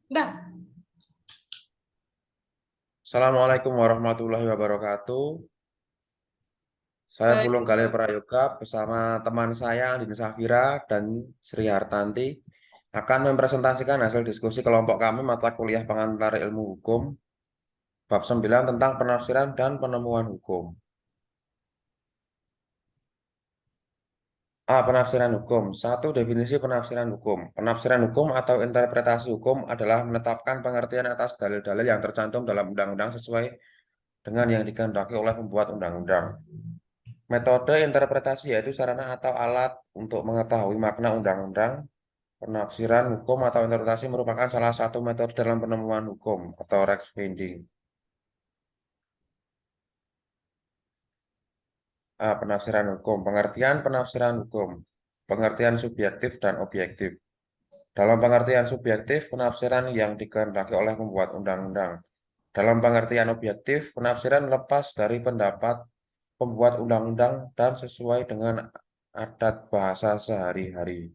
Nah, Assalamualaikum warahmatullahi wabarakatuh. Saya Pulung Galih Waalaikumsalam. Prayoga bersama teman saya Andin Safira dan Sri Hartanti akan mempresentasikan hasil diskusi kelompok kami mata kuliah pengantar ilmu hukum bab 9 tentang penafsiran dan penemuan hukum. A. Penafsiran hukum. Satu. Definisi penafsiran hukum. Penafsiran hukum atau interpretasi hukum adalah menetapkan pengertian atas dalil-dalil yang tercantum dalam undang-undang sesuai dengan yang dikehendaki oleh pembuat undang-undang. Metode interpretasi yaitu sarana atau alat untuk mengetahui makna undang-undang. Penafsiran hukum atau interpretasi merupakan salah satu metode dalam penemuan hukum atau fact finding. A. Penafsiran hukum. Pengertian penafsiran hukum. Pengertian subjektif dan objektif. Dalam pengertian subjektif, penafsiran yang dikehendaki oleh pembuat undang-undang. Dalam pengertian objektif, penafsiran lepas dari pendapat pembuat undang-undang dan sesuai dengan adat bahasa sehari-hari.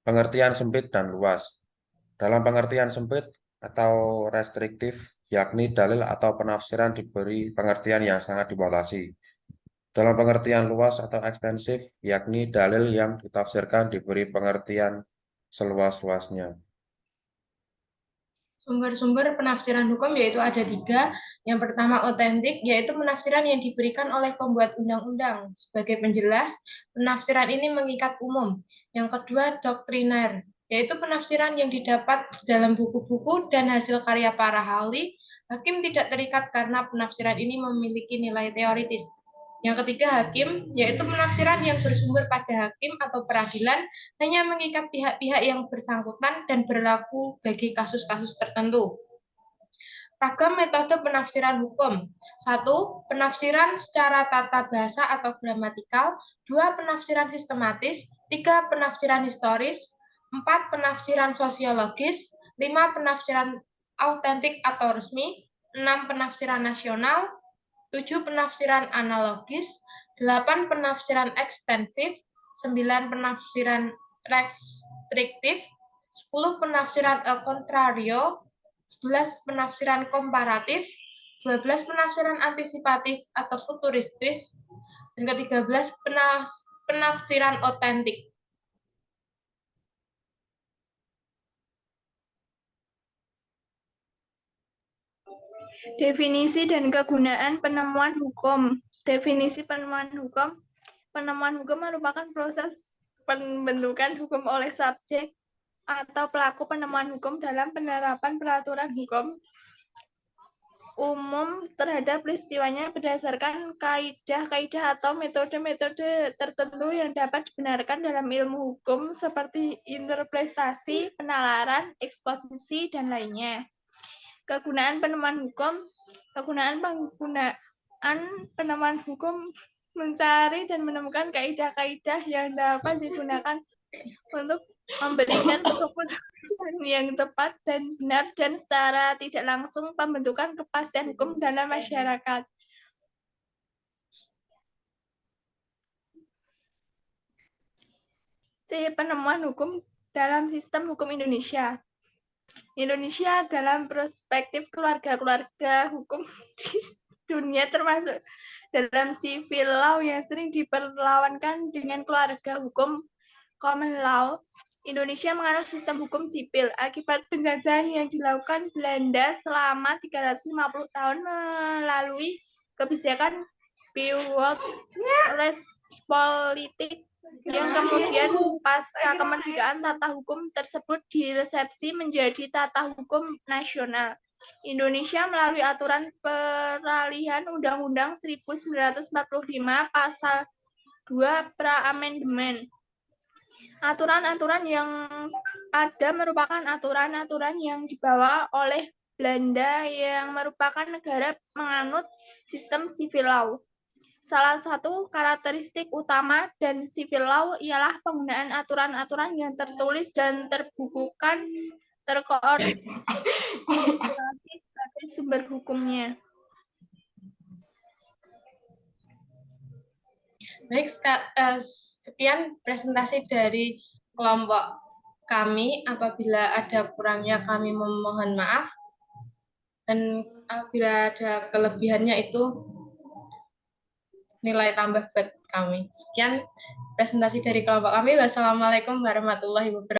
Pengertian sempit dan luas. Dalam pengertian sempit atau restriktif, yakni dalil atau penafsiran diberi pengertian yang sangat dibatasi. Dalam pengertian luas atau ekstensif, yakni dalil yang ditafsirkan diberi pengertian seluas-luasnya. Sumber-sumber penafsiran hukum yaitu ada tiga. Yang pertama otentik, yaitu penafsiran yang diberikan oleh pembuat undang-undang. Sebagai penjelas, penafsiran ini mengikat umum. Yang kedua doktriner, yaitu penafsiran yang didapat dalam buku-buku dan hasil karya para ahli. Hakim tidak terikat karena penafsiran ini memiliki nilai teoritis. Yang ketiga hakim, yaitu penafsiran yang bersumber pada hakim atau peradilan hanya mengikat pihak-pihak yang bersangkutan dan berlaku bagi kasus-kasus tertentu. Ragam metode penafsiran hukum. 1. Penafsiran secara tata bahasa atau gramatikal. 2. Penafsiran sistematis. 3. Penafsiran historis. 4. Penafsiran sosiologis. 5. Penafsiran autentik atau resmi. 6. Penafsiran nasional. 7. Penafsiran analogis. 8. Penafsiran ekstensif. 9. Penafsiran restriktif. 10. Penafsiran contrario. 11. Penafsiran komparatif. 12. Penafsiran antisipatif atau futuristis. Dan ke-13. Penafsiran otentik. Definisi dan kegunaan penemuan hukum. Definisi penemuan hukum. Penemuan hukum merupakan proses pembentukan hukum oleh subjek atau pelaku penemuan hukum dalam penerapan peraturan hukum umum terhadap peristiwanya berdasarkan kaidah-kaidah atau metode-metode tertentu yang dapat dibenarkan dalam ilmu hukum seperti interpretasi, penalaran, eksposisi, dan lainnya. Kegunaan penemuan hukum. Kegunaan penemuan hukum mencari dan menemukan kaidah-kaidah yang dapat digunakan untuk memberikan keputusan yang tepat dan benar dan secara tidak langsung pembentukan kepastian hukum dalam masyarakat. C. Penemuan hukum dalam sistem hukum Indonesia. Indonesia dalam perspektif keluarga-keluarga hukum di dunia termasuk dalam civil law yang sering diperlawankan dengan keluarga hukum common law. Indonesia menganut sistem hukum sipil akibat penjajahan yang dilakukan Belanda selama 350 tahun melalui kebijakan Pivot Politik yang kemudian pasca kemerdekaan tata hukum tersebut diresepsi menjadi tata hukum nasional Indonesia melalui aturan peralihan Undang-Undang 1945 pasal 2 pra-amendement. Aturan-aturan yang ada merupakan aturan-aturan yang dibawa oleh Belanda yang merupakan negara menganut sistem civil law. Salah satu karakteristik utama dan civil law ialah penggunaan aturan-aturan yang tertulis dan terbukukan terkoordinasi sebagai sumber hukumnya. Baik, sekian presentasi dari kelompok kami. Apabila ada kurangnya kami memohon maaf. Dan apabila ada kelebihannya itu nilai tambah buat kami. Sekian presentasi dari kelompok kami. Wassalamualaikum warahmatullahi wabarakatuh.